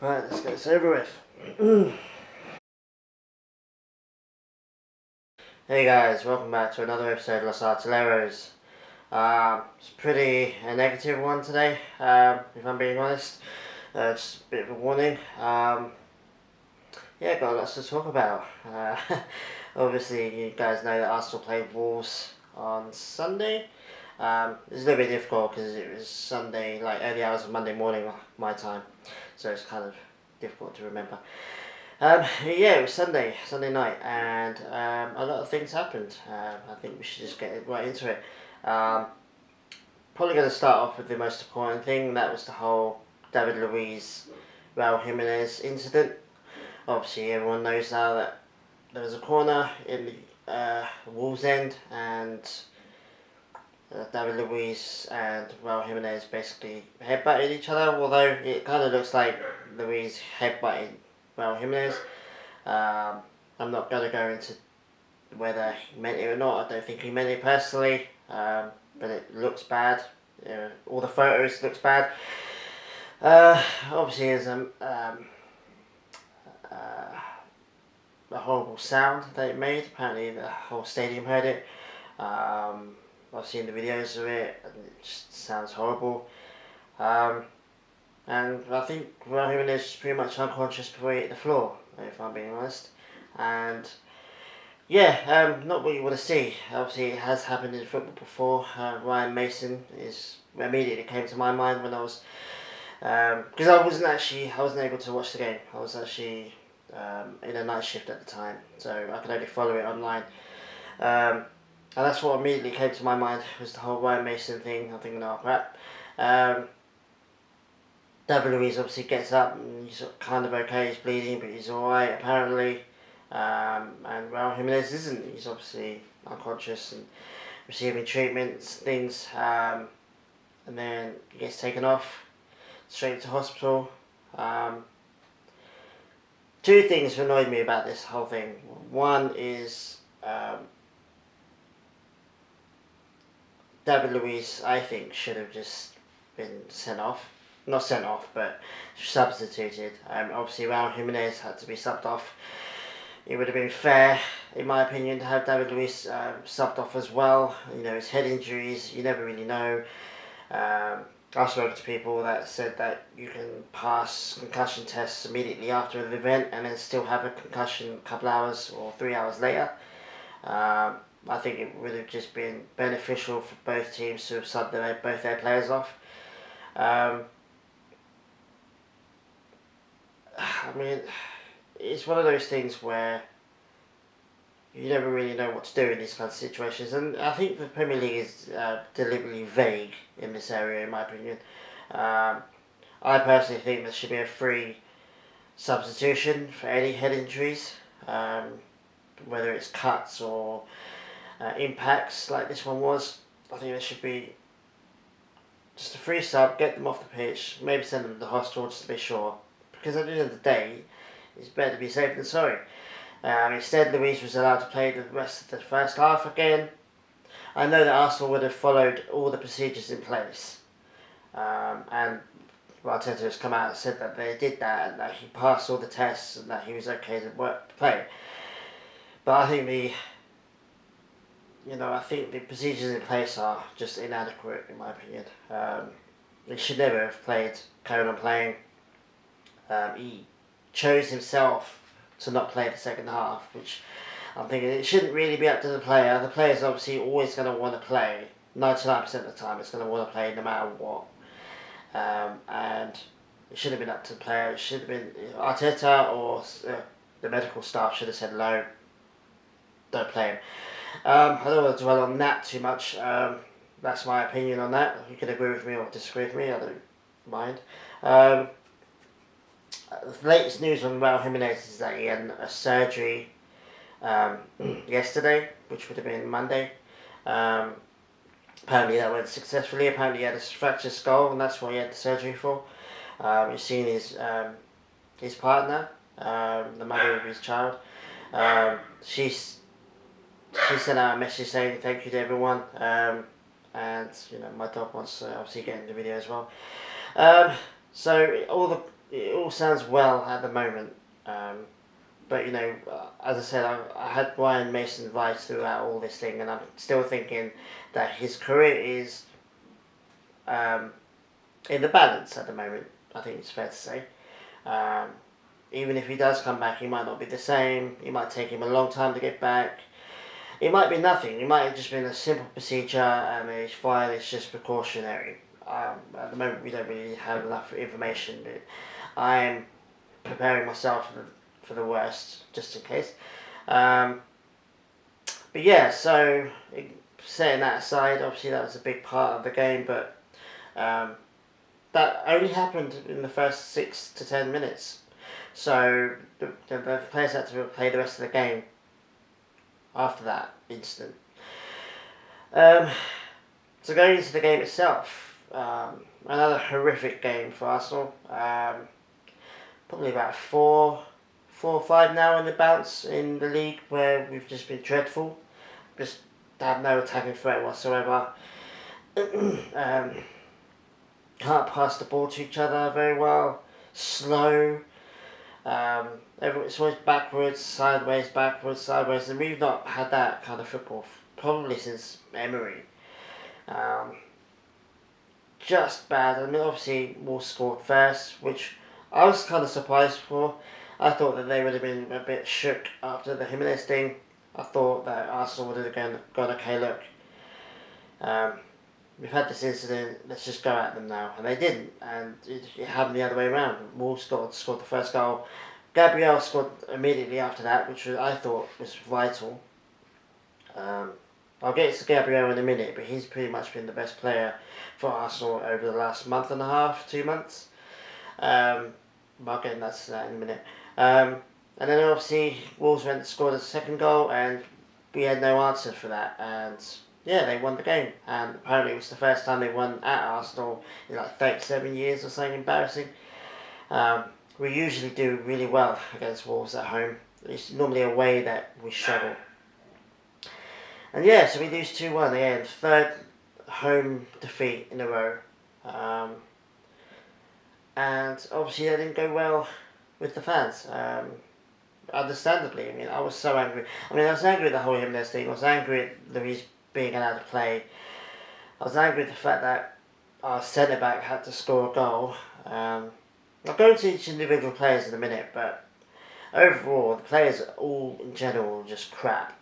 Right, let's get this over with. Hey guys, welcome back to another episode of Los Artilleros. It's pretty a negative one today, if I'm being honest. Just a bit of a warning. Yeah, got lots to talk about. Obviously, you guys know that Arsenal played Wolves on Sunday. It's a little bit difficult because it was Sunday, like early hours of Monday morning, my time. So it's kind of difficult to remember. Yeah, it was Sunday night, and a lot of things happened. I think we should just get right into it. Probably going to start off with the most important thing, and that was the whole David Luiz, Raul Jimenez incident. Obviously, everyone knows now that there was a corner in the Wolves end, and David Luiz and Raul Jimenez basically headbutted each other, although it kind of looks like Luiz headbutted Raul Jimenez. I'm not going to go into whether he meant it or not. I don't think he meant it personally, but it looks bad. All the photos looks bad. Obviously, there's a horrible sound that it made. Apparently, the whole stadium heard it. I've seen the videos of it, and it just sounds horrible. And I think Raul Jimenez is pretty much unconscious before he hit the floor, if I'm being honest. And yeah, not what you want to see. Obviously, it has happened in football before. Ryan Mason is immediately came to my mind when I was because I wasn't able to watch the game. I was actually in a night shift at the time, so I could only follow it online. And that's what immediately came to my mind was the whole Ryan Mason thing. I think, no crap. David Luiz obviously gets up and he's kind of okay, he's bleeding, but he's alright apparently. And Raul Jimenez isn't. He's obviously unconscious and receiving treatments, things. And then he gets taken off, straight to hospital. Two things annoyed me about this whole thing. One is David Luiz, I think, should have just been sent off. Not sent off, but substituted. Obviously, Raul Jimenez had to be subbed off. It would have been fair, in my opinion, to have David Luiz subbed off as well. You know, his head injuries, you never really know. I've spoken to people that said that you can pass concussion tests immediately after the event and then still have a concussion a couple hours or 3 hours later. I think it would have just been beneficial for both teams to have subbed both their players off. I mean, it's one of those things where you never really know what to do in these kinds of situations, and I think the Premier League is deliberately vague in this area, in my opinion. I personally think there should be a free substitution for any head injuries, whether it's cuts or impacts like this one was. I think there should be just a free sub, get them off the pitch, maybe send them to the hospital just to be sure. Because at the end of the day, it's better to be safe than sorry. Instead, Luiz was allowed to play the rest of the first half again. I know that Arsenal would have followed all the procedures in place. And Artilleros has come out and said that they did that and that he passed all the tests and that he was okay to play. But I think the procedures in place are just inadequate, in my opinion. He should never have carried on playing. He chose himself to not play the second half, which I'm thinking it shouldn't really be up to the player. The player's obviously always going to want to play. 99% of the time it's going to want to play no matter what. And it shouldn't have been up to the player. It should have been Arteta or the medical staff should have said no, don't play him. I don't want to dwell on that too much. That's my opinion on that. You can agree with me or disagree with me, I don't mind. The latest news on Raul Jimenez is that he had a surgery yesterday, which would have been Monday. Apparently that went successfully. Apparently he had a fractured skull, and that's what he had the surgery for. You've seen his partner, the mother of his child. She sent out a message saying thank you to everyone. And my dog wants to obviously get in the video as well. So all the it all sounds well at the moment. But as I said, I had Ryan Mason right throughout all this thing, and I'm still thinking that his career is in the balance at the moment. I think it's fair to say. Even if he does come back, he might not be the same. It might take him a long time to get back. It might be nothing. It might have just been a simple procedure and it's fine. It's just precautionary. At the moment, we don't really have enough information. But I'm preparing myself for the worst, just in case. But yeah, so setting that aside, obviously that was a big part of the game, but that only happened in the first 6 to 10 minutes. So the players had to play the rest of the game after that incident. So going into the game itself, another horrific game for Arsenal. Probably about 4 or 5 now in the bounce in the league where we've just been dreadful. Just had no attacking threat whatsoever. Can't pass the ball to each other very well. Slow. It's always backwards, sideways, and we've not had that kind of football probably since Emery. Just bad. I mean, obviously, Wolves scored first, which I was kind of surprised for. I thought that they would have been a bit shook after the Jimenez thing. I thought that Arsenal would have gone, okay, look, we've had this incident, let's just go at them now. And they didn't, and it happened the other way around. Wolves scored the first goal. Gabriel scored immediately after that, which I thought was vital. I'll get to Gabriel in a minute, but he's pretty much been the best player for Arsenal over the last month and a half, 2 months. I'll get into that in a minute. And then obviously Wolves went and scored a second goal, and we had no answer for that. And yeah, they won the game. And apparently it was the first time they won at Arsenal in like 37 years or something embarrassing. We usually do really well against Wolves at home. It's normally away that we struggle. And yeah, so we lose 2-1 again, third home defeat in a row. And obviously that didn't go well with the fans. Understandably, I mean, I was so angry. I was angry at the whole Jimenez thing. I was angry at Luiz being allowed to play. I was angry at the fact that our centre-back had to score a goal. I'll go into each individual players in a minute, but overall, the players all in general just crap.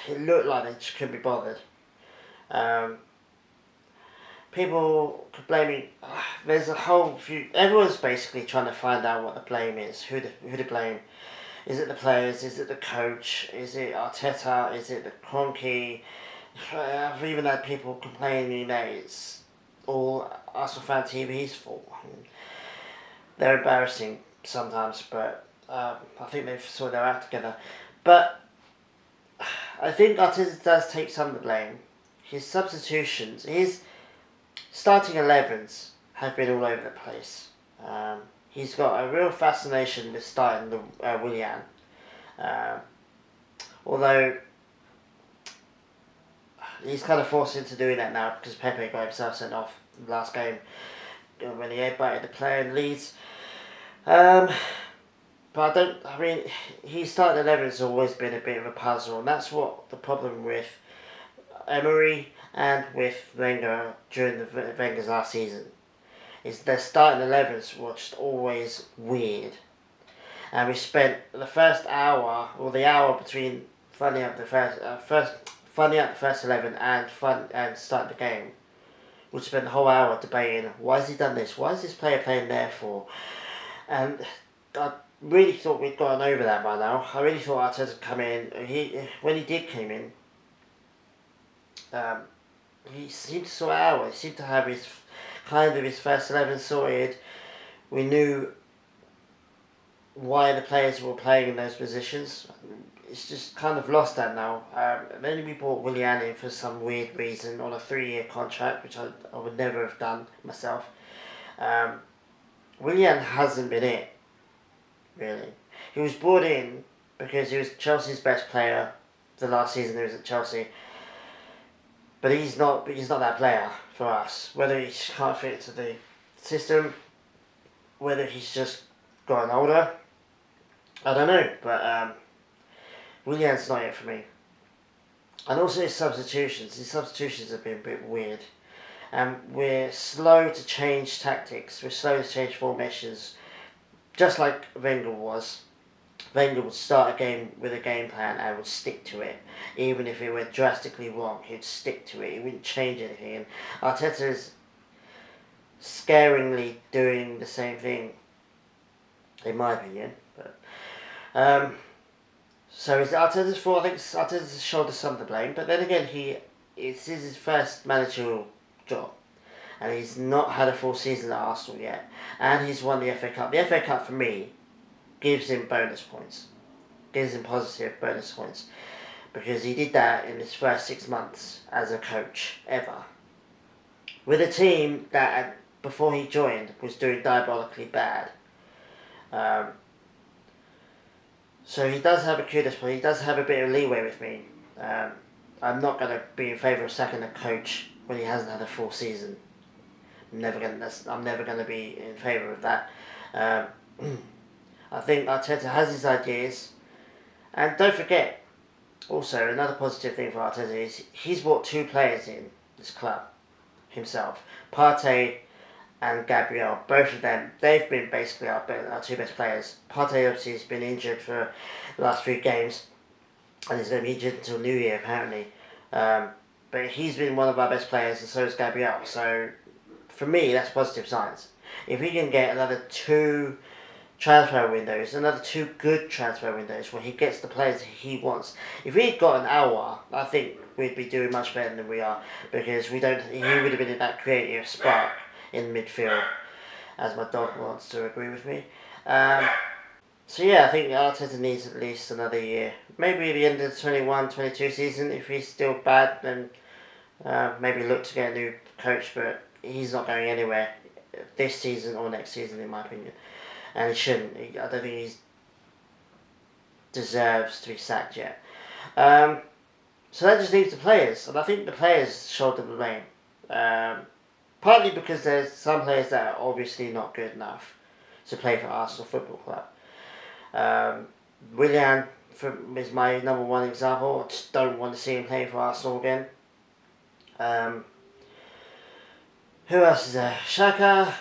It looked like they just couldn't be bothered. People complaining. There's a whole few. Everyone's basically trying to find out what the blame is. Who to blame? Is it the players? Is it the coach? Is it Arteta? Is it the Kroenke? I've even had people complaining that it's all Arsenal Fan TV's fault. They're embarrassing sometimes, but I think they've sorted their act together. But I think Arteta does take some of the blame. His substitutions, his starting 11s have been all over the place. He's got a real fascination with starting the Willian. Although he's kind of forced into doing that now because Pepe got himself sent off in the last game when he headbutted the player in Leeds. But his starting 11 has always been a bit of a puzzle, and that's what the problem with Emery and with Wenger during Wenger's last season is their starting 11s was just always weird. And we spent the first hour, or the hour between funding up the first 11 and starting the game, we spent the whole hour debating why has he done this, why is this player playing there for, and I really thought we'd gotten over that by now. I really thought Arteta would come in. When he did come in, he seemed to sort it out. He seemed to have his first 11 sorted. We knew why the players were playing in those positions. It's just kind of lost that now. Then we brought Willian in for some weird reason on a 3-year contract, which I would never have done myself. Willian hasn't been it, really. He was brought in because he was Chelsea's best player the last season he was at Chelsea. But he's not that player for us. Whether he can't fit into the system. Whether he's just gotten older, I don't know. But Willian's not it for me. And also his substitutions. His substitutions have been a bit weird. We're slow to change tactics. We're slow to change formations. Just like Wenger was. Wenger would start a game with a game plan and would stick to it. Even if it went drastically wrong, he'd stick to it. He wouldn't change anything. And Arteta is scaringly doing the same thing, in my opinion. But so is it Arteta's fault? I think Arteta's shouldered some of the blame. But then again, this is his first managerial job. And he's not had a full season at Arsenal yet. And he's won the FA Cup. The FA Cup, for me, gives him bonus points. Gives him positive bonus points. Because he did that in his first 6 months as a coach, ever. With a team that, before he joined, was doing diabolically bad. So he does have a kudos point. He does have a bit of leeway with me. I'm not going to be in favour of sacking a coach when he hasn't had a full season. I'm never going to be in favour of that. I think Arteta has his ideas. And don't forget, also, another positive thing for Arteta is he's brought 2 players in this club himself. Partey and Gabriel. Both of them, they've been basically our 2 best players. Partey obviously has been injured for the last 3 games. And he's going to be injured until New Year, apparently. But he's been one of our best players, and so is Gabriel. So, for me, that's positive signs. If we can get another 2 transfer windows, another 2 good transfer windows where he gets the players he wants. If he'd got an hour, I think we'd be doing much better than we are, because he would have been in that creative spark in midfield, as my dog wants to agree with me. So yeah, I think Arteta needs at least another year. Maybe at the end of the 21-22 season, if he's still bad, then maybe look to get a new coach, but he's not going anywhere this season or next season, in my opinion. And he shouldn't. I don't think he deserves to be sacked yet. So that just leaves the players. And I think the players shoulder the blame. Partly because there's some players that are obviously not good enough to play for Arsenal Football Club. Willian is my number 1 example. I just don't want to see him play for Arsenal again. Who else is there? Xhaka.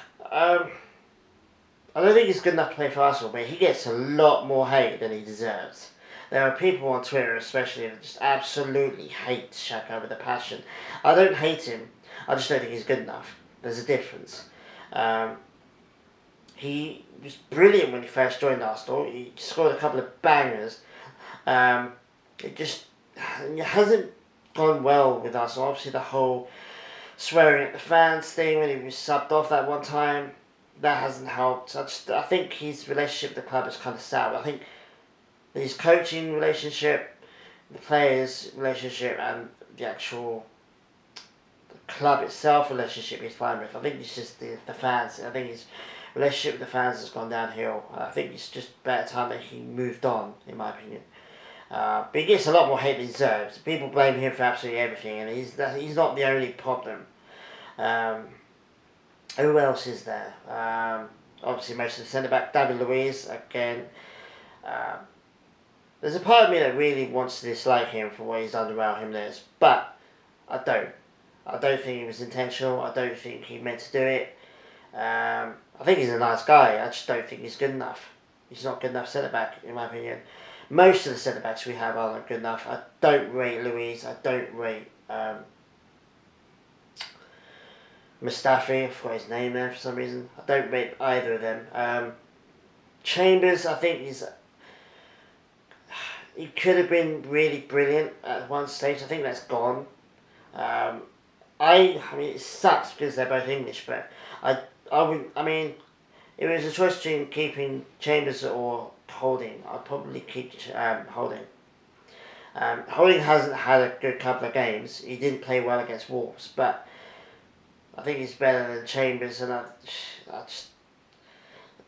I don't think he's good enough to play for Arsenal, but he gets a lot more hate than he deserves. There are people on Twitter especially that just absolutely hate Xhaka with a passion. I don't hate him, I just don't think he's good enough. There's a difference. He was brilliant when he first joined Arsenal. He scored a couple of bangers. It hasn't gone well with Arsenal. Obviously the whole swearing at the fans thing when he was subbed off that one time, that hasn't helped. I think his relationship with the club is kind of sour. I think his coaching relationship, the players' relationship, and the actual club itself relationship he's fine with. I think it's just the fans. I think his relationship with the fans has gone downhill. I think it's just better time that he moved on, in my opinion. But he gets a lot more hate than he deserves. People blame him for absolutely everything, and he's not the only problem. Who else is there? Obviously, most of the centre-back, David Luiz, again. There's a part of me that really wants to dislike him for what he's done to Raul Jimenez, but I don't. I don't think it was intentional. I don't think he meant to do it. I think he's a nice guy. I just don't think he's good enough. He's not good enough centre-back, in my opinion. Most of the centre-backs we have aren't good enough. I don't rate Luiz. I don't rate Mustafi. I forgot his name there for some reason. I don't rate either of them. Chambers, I think he could have been really brilliant at one stage. I think that's gone. I mean, it sucks because they're both English, but if it was a choice between keeping Chambers or Holding, I'd probably keep Holding. Holding hasn't had a good couple of games. He didn't play well against Wolves, but I think he's better than Chambers, and I just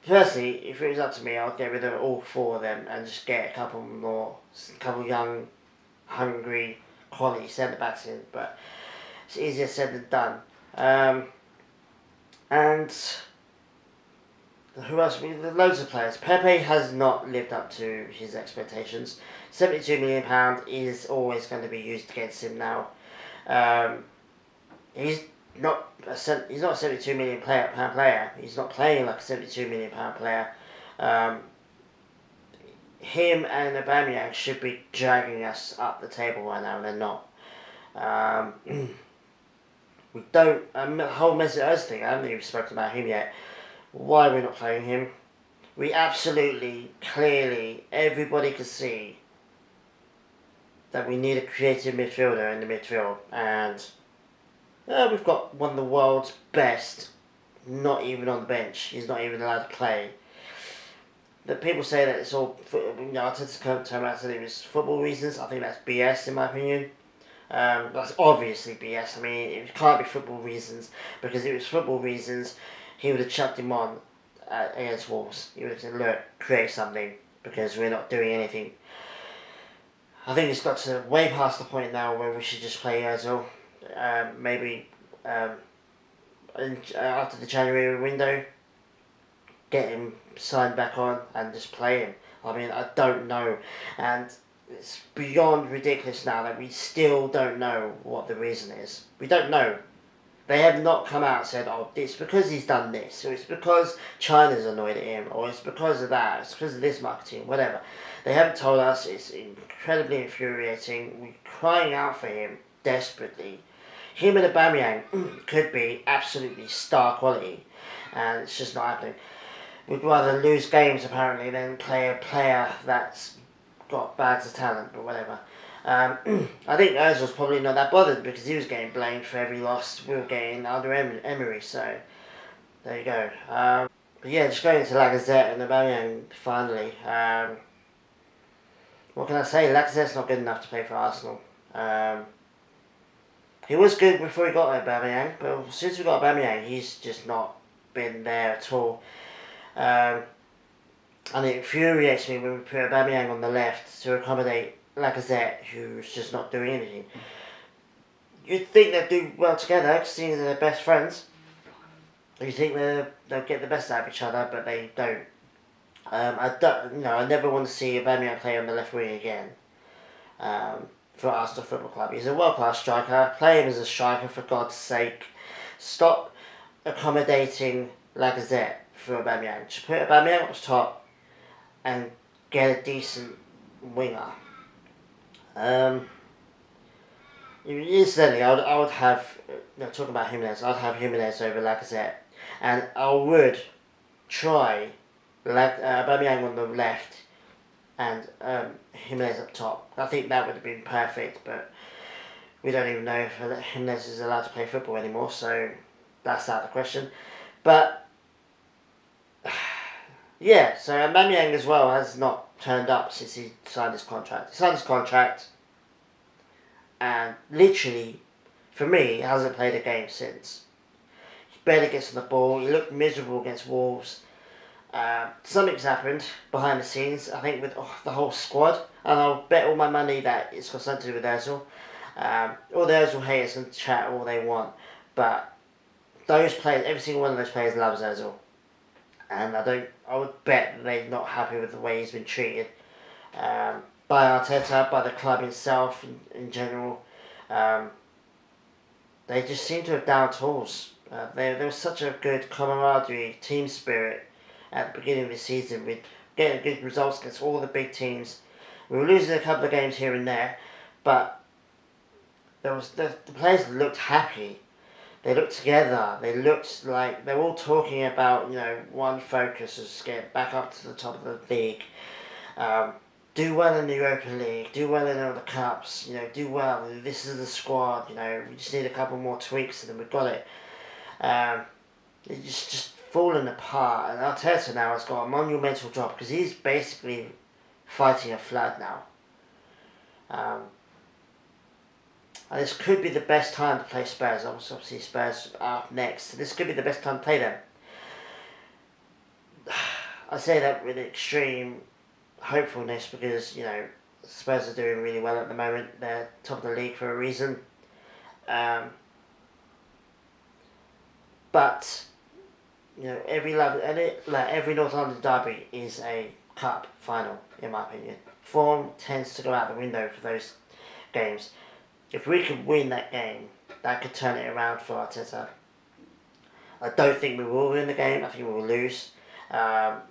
personally, if it was up to me, I'd get rid of all 4 of them and just get a couple young, hungry, quality centre backs in. But it's easier said than done. And who else? Loads of players. Pepe has not lived up to his expectations. £72 million is always going to be used against him now. He's not a £72 million pound player. He's not playing like a £72 million player. Him and Aubameyang should be dragging us up the table right now, and they're not. We don't. The whole Mesut Ozil thing, I haven't even spoken about him yet. Why we're not playing him? We absolutely, clearly, everybody can see that we need a creative midfielder in the midfield, and we've got one of the world's best, not even on the bench. He's not even allowed to play. That people say that it's all, Arteta's turn around and said it was football reasons. I think that's BS in my opinion. That's obviously BS. I mean, it can't be football reasons, because if it was football reasons, he would have chucked him on against Wolves. He would have said, look, create something, because we're not doing anything. I think it's got to way past the point now where we should just play Ozil. Maybe after the January window, get him signed back on and just play him. I mean, I don't know. And it's beyond ridiculous now that we still don't know what the reason is. We don't know. They have not come out and said, oh, it's because he's done this, or it's because China's annoyed at him, or it's because of that, it's because of this marketing, whatever. They haven't told us. It's incredibly infuriating. We're crying out for him desperately. Him and Aubameyang could be absolutely star quality, and it's just not happening. We'd rather lose games, apparently, than play a player that's got bags of talent, but whatever. I think Ozil's probably not that bothered, because he was getting blamed for every loss we were getting under Emery, so there you go. But yeah, just going to Lacazette and Aubameyang finally. What can I say? Lacazette's not good enough to play for Arsenal. He was good before he got Aubameyang, but since we got Aubameyang, he's just not been there at all. And it infuriates me when we put Aubameyang on the left to accommodate Lacazette, who's just not doing anything. You'd think they'd do well together, seeing as they're best friends. You think they'll get the best out of each other, but they don't. I never want to see Aubameyang play on the left wing again. For Arsenal Football Club, he's a world-class striker. Play him as a striker, for God's sake. Stop accommodating Lacazette for Aubameyang. Just put Aubameyang up top and get a decent winger. Incidentally, I would have, talking about Jimenez, I'd have Jimenez over Lacazette, and I would try Aubameyang on the left and Jimenez up top. I think that would have been perfect, but we don't even know if Jimenez is allowed to play football anymore, so that's out of the question. But yeah, so Aubameyang as well has not turned up since he signed his contract. He signed his contract, and literally, for me, he hasn't played a game since. He barely gets on the ball. He looked miserable against Wolves. Something's happened behind the scenes, I think, with the whole squad, and I'll bet all my money that it's got something to do with Ozil. All the Ozil haters can chat all they want, but those players, every single one of those players loves Ozil. And I would bet that they're not happy with the way he's been treated by Arteta, by the club itself in general. They just seem to have down tools. There was such a good camaraderie, team spirit at the beginning of the season, with getting good results against all the big teams. We were losing a couple of games here and there, but there was the players looked happy. They looked together. They looked like they were all talking about, one focus is to get back up to the top of the league. Do well in the Europa League. Do well in all the cups. Do well. This is the squad. We just need a couple more tweaks and then we've got it. It's just falling apart. And Arteta now has got a monumental job, because he's basically fighting a flood now. And this could be the best time to play Spurs. Obviously, Spurs are up next. This could be the best time to play them. I say that with extreme hopefulness, because, Spurs are doing really well at the moment. They're top of the league for a reason. But every North London derby is a cup final, in my opinion. Form tends to go out the window for those games. If we could win that game, that could turn it around for Arteta. I don't think we will win the game. I think we will lose. I'm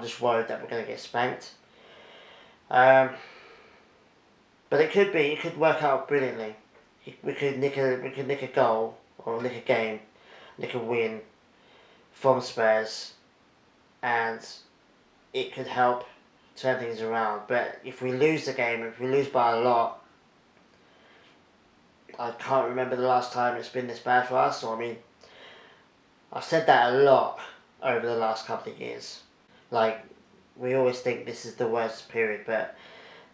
just worried that we're going to get spanked. But it could work out brilliantly. We could nick a goal or nick a game, nick a win from Spurs, and it could help turn things around. But if we lose the game, if we lose by a lot, I can't remember the last time it's been this bad for us. I mean, I've said that a lot over the last couple of years. Like, we always think this is the worst period, but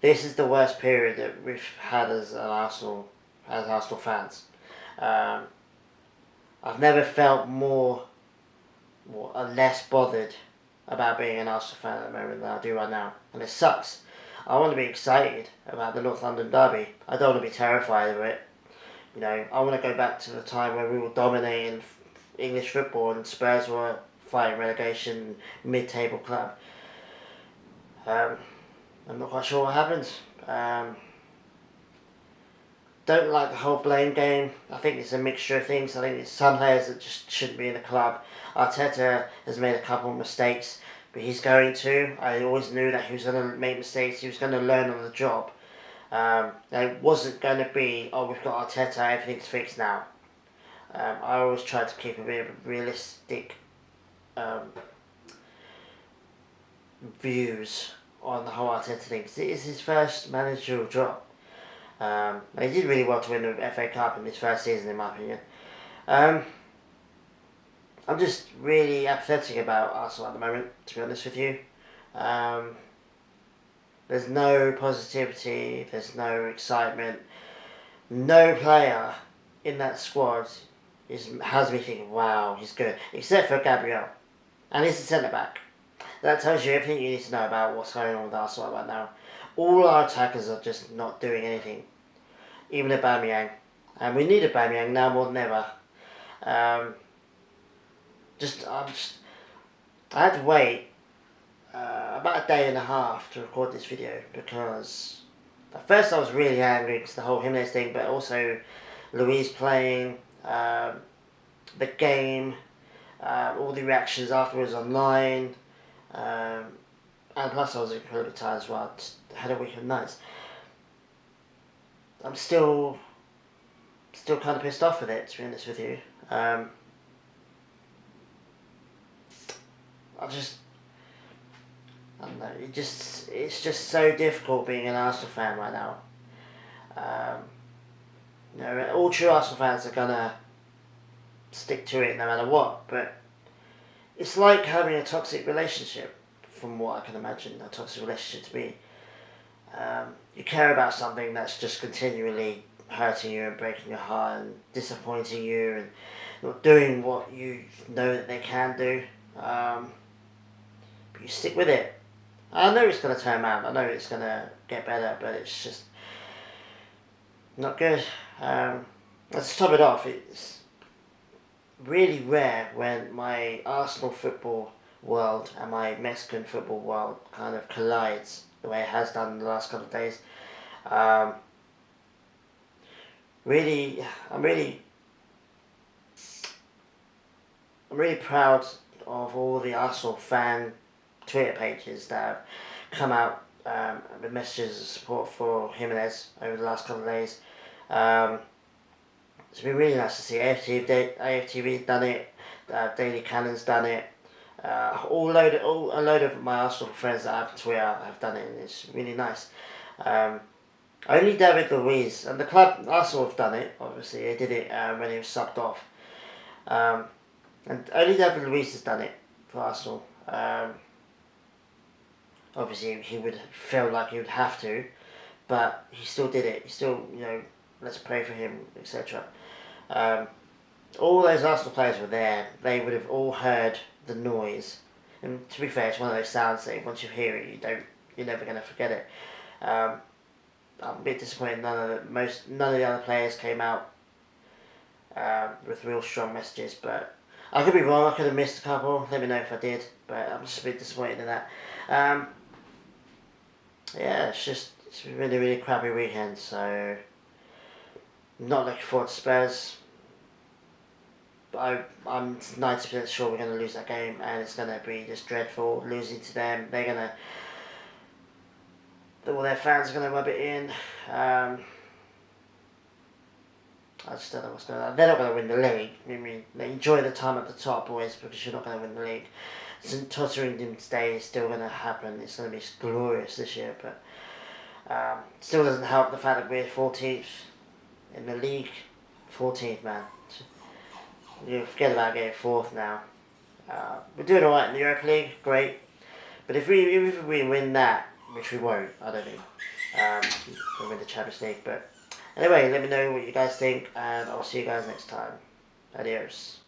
this is the worst period that we've had as Arsenal fans. I've never felt more or less bothered about being an Arsenal fan at the moment than I do right now, and it sucks. I want to be excited about the North London derby. I don't want to be terrified of it. I want to go back to the time where we were dominating English football and Spurs were fighting relegation, mid-table club. I'm not quite sure what happens. Don't like the whole blame game. I think it's a mixture of things. I think it's some players that just shouldn't be in the club. Arteta has made a couple of mistakes, but he's going to. I always knew that he was going to make mistakes. He was going to learn on the job. It wasn't going to be, we've got Arteta, everything's fixed now. I always tried to keep a bit of realistic views on the whole Arteta thing. It is his first managerial job. And he did really well to win the FA Cup in his first season, in my opinion. I'm just really apathetic about Arsenal at the moment, to be honest with you. There's no positivity, there's no excitement. No player in that squad has me thinking, wow, he's good. Except for Gabriel. And he's a centre-back. That tells you everything you need to know about what's going on with Arsenal right now. All our attackers are just not doing anything. Even Aubameyang. And we need Aubameyang now more than ever. I had to wait about a day and a half to record this video because at first I was really angry because the whole Jimenez thing, but also Luiz playing, the game, all the reactions afterwards online, and plus I was incredibly tired as well. Just had a week of nights. I'm still kind of pissed off with it, to be honest with you. I don't know. It's just so difficult being an Arsenal fan right now. All true Arsenal fans are gonna stick to it no matter what. But it's like having a toxic relationship, from what I can imagine a toxic relationship to be. You care about something that's just continually hurting you and breaking your heart and disappointing you and not doing what you know that they can do. But you stick with it. I know it's going to turn around. I know it's going to get better, but it's just not good. Let's top it off. It's really rare when my Arsenal football world and my Mexican football world kind of collides the way it has done in the last couple of days. I'm really proud of all the Arsenal fan Twitter pages that have come out with messages of support for Jimenez over the last couple of days. It's been really nice to see. AFTV's done it, Daily Cannon's done it. A load of my Arsenal friends that I have on Twitter have done it, and it's really nice. Only David Luiz and the club Arsenal have done it. Obviously, they did it when he was subbed off, and only David Luiz has done it for Arsenal. Obviously, he would feel like he would have to, but he still did it. He still, let's pray for him, etc. All those Arsenal players were there. They would have all heard the noise. And to be fair, it's one of those sounds that once you hear it, you're never going to forget it. I'm a bit disappointed none of the other players came out with real strong messages, but I could be wrong, I could have missed a couple, let me know if I did, but I'm just a bit disappointed in that. Yeah, it's a really, really crappy weekend, so I'm not looking forward to Spurs. I'm 90% sure we're going to lose that game, and it's going to be just dreadful losing to them. All their fans are going to rub it in. I just don't know what's going on. They're not going to win the league. I mean, they enjoy the time at the top, boys, because you're not going to win the league. St. Totteringham's day is still going to happen. It's going to be glorious this year, but still doesn't help the fact that we're 14th in the league. 14th, man. You forget about getting 4th now. We're doing alright in the Europa League, great. But if we win that, which we won't, I don't think, we'll win the Champions League. But anyway, let me know what you guys think, and I'll see you guys next time. Adios.